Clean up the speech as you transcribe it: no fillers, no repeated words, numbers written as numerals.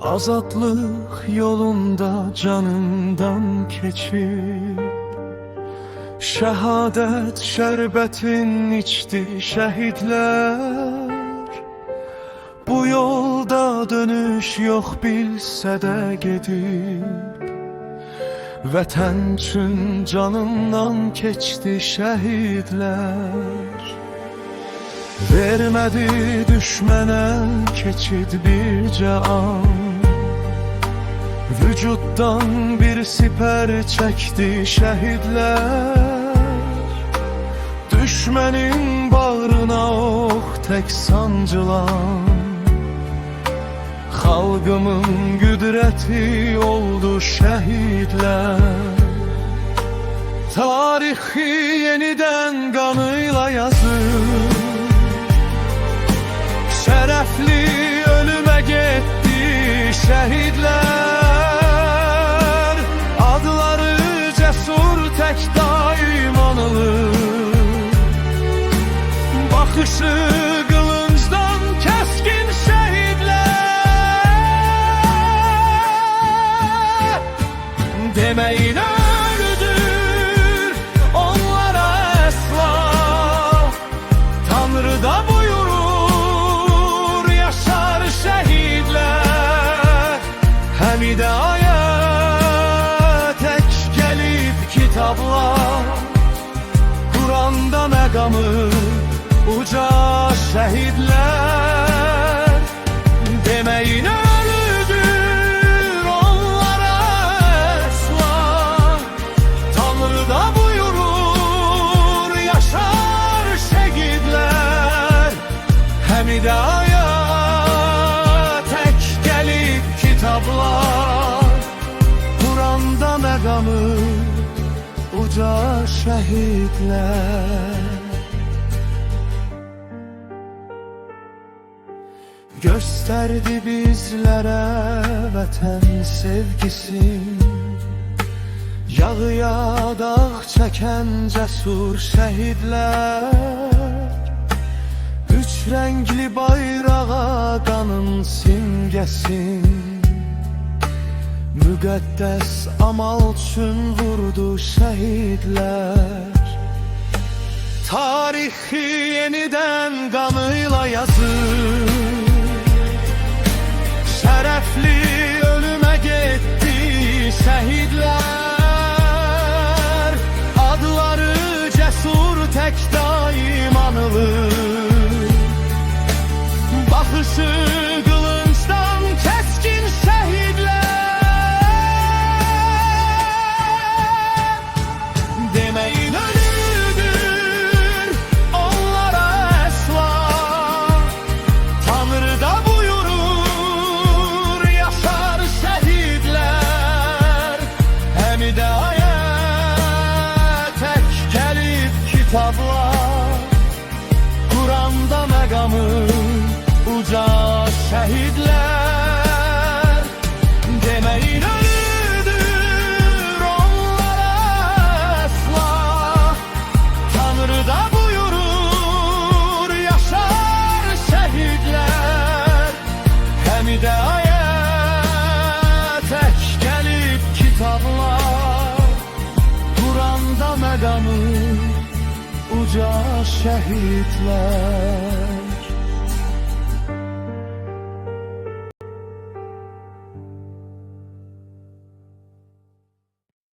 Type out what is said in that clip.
Azadlık yolunda canından keçip şehadet şerbetin içti şehitler. Bu yolda dönüş yok bilsə də gedib, vətən üçün canından keçdi şehitler. Vermədi düşmənə keçid bircə an, vücuddan bir siper çəkdi şəhidlər. Düşmənin bağrına ox tək sancılan, xalqımın qüdrəti oldu şəhidlər. Tarixi yenidən qanıyla yazır, şərəfli ölümə getdi şəhidlər. Adları cəsur tək daim anılır, baxışı qılıncdan kəskin şəhidlər. Deməyin ölüdür onlara əsla, Tanrı da buyurur yaşar şəhidlər. Həmidə aya tək gəlib kitablar, Quranda məqamı uca şəhidlər. Deməyin ölüdür onlara əsla, Tanrı da buyurur yaşar şəhidlər. Həmidə aya tək gəlib kitablar, Quranda məqamı uca şəhidlər. Gösterdi bizlere vətən sevgisin, yağıya dağ çəkən cəsur şəhidlər. Üç rəngli bayrağa qanın simgəsin, müqəddəs amal üçün vurdu şəhidlər. Tarixi yenidən qanıyla yazır, şərəfli ölümə getdi şəhidlər. Adları cəsur tək daim anılır, baxışı qılıncdan kəskin şəhidlər. Deməyin ölüdür onlara əsla, Tanrı da buyurur yaşar şəhidlər. Həmidə aya tək gəlib kitablar, Quranda məqamı uca şəhidlər. Deməyin ölüdür onlara əsla, Tanrı da buyurur yaşar şəhidlər. Həmidə aya tək gəlib kitablar, Quranda məqamı uca şəhidlər.